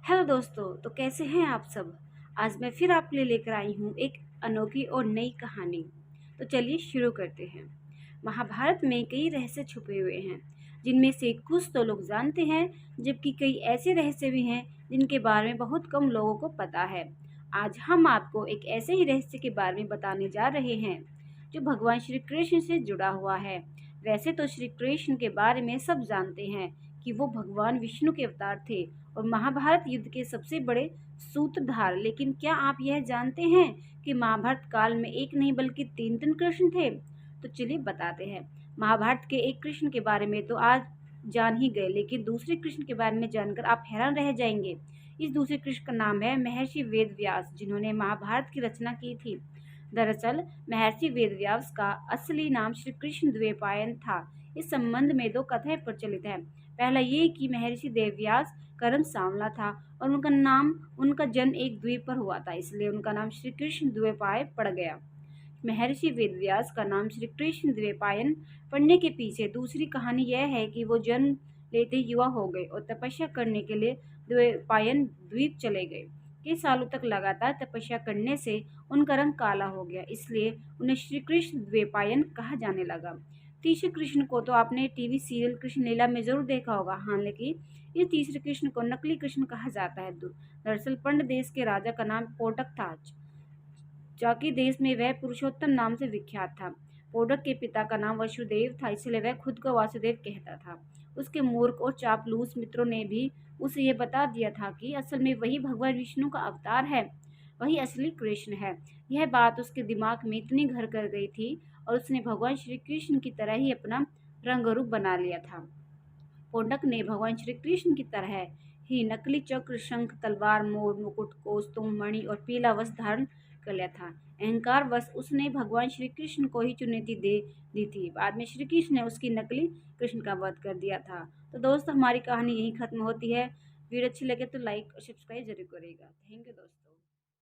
Hello दोस्तों, तो कैसे हैं आप सब। आज मैं फिर आपके लिए लेकर आई हूँ एक अनोखी और नई कहानी। तो चलिए शुरू करते हैं। महाभारत में कई रहस्य छुपे हुए हैं, जिनमें से कुछ तो लोग जानते हैं, जबकि कई ऐसे रहस्य भी हैं जिनके बारे में बहुत कम लोगों को पता है। आज हम आपको एक ऐसे ही रहस्य के बारे में बताने जा रहे हैं जो भगवान श्री कृष्ण से जुड़ा हुआ है। वैसे तो श्री कृष्ण के बारे में सब जानते हैं कि वो भगवान विष्णु के अवतार थे और महाभारत युद्ध के सबसे बड़े सूत्रधार। लेकिन क्या आप यह जानते हैं कि महाभारत काल में एक नहीं बल्कि तीन कृष्ण थे। तो चलिए बताते हैं। महाभारत के एक कृष्ण के बारे में तो आज जान ही गए, लेकिन दूसरे कृष्ण के बारे में जानकर आप हैरान रह जाएंगे। इस दूसरे कृष्ण का नाम है महर्षि वेद व्यास, जिन्होंने महाभारत की रचना की थी। दरअसल महर्षि वेद व्यास का असली नाम श्री कृष्ण द्वैपायन था। इस संबंध में दो कथाएं प्रचलित हैं। पहला ये कि महर्षि देवव्यास का रंग सांवला था और उनका जन्म एक द्वीप पर हुआ था, इसलिए उनका नाम श्री कृष्ण द्वैपाय पड़ गया। महर्षि वेदव्यास का नाम श्री कृष्ण द्वैपायन पढ़ने के पीछे दूसरी कहानी यह है कि वो जन्म लेते ही युवा हो गए और तपस्या करने के लिए द्वैपायन द्वीप चले गए। कई सालों तक लगातार तपस्या करने से उनका रंग काला हो गया, इसलिए उन्हें श्री कृष्ण द्वैपायन कहा जाने लगा। तीसरे कृष्ण को तो आपने टीवी सीरियल कृष्ण लीला में जरूर देखा होगा। हाँ, लेकिन इस तीसरे कृष्ण को नकली कृष्ण कहा जाता है। दरअसल पंड देश के राजा का नाम पोटक था, जाकी देश में वह पुरुषोत्तम नाम से विख्यात था। पोडक के पिता का नाम वसुदेव था, इसलिए वह खुद को वासुदेव कहता था। उसके मूर्ख और चापलूस मित्रों ने भी उसे यह बता दिया था कि असल में वही भगवान विष्णु का अवतार है, वही असली कृष्ण है। यह बात उसके दिमाग में इतनी घर कर गई थी और उसने भगवान श्री कृष्ण की तरह ही अपना रंग रूप बना लिया था। पोडक ने भगवान श्री कृष्ण की तरह ही नकली चक्र, शंख, तलवार, मोर, मुकुट, कौस्तुभ, मणि और पीला वस्त्र धारण कर लिया था। अहंकार वश उसने भगवान श्री कृष्ण को ही चुनौती दे दी थी। बाद में श्री कृष्ण ने उसकी नकली कृष्ण का वध कर दिया था। तो दोस्तों, हमारी कहानी यहीं खत्म होती है। वीडियो अच्छी लगे तो लाइक और सब्सक्राइब जरूर करेगा। थैंक यू दोस्तों।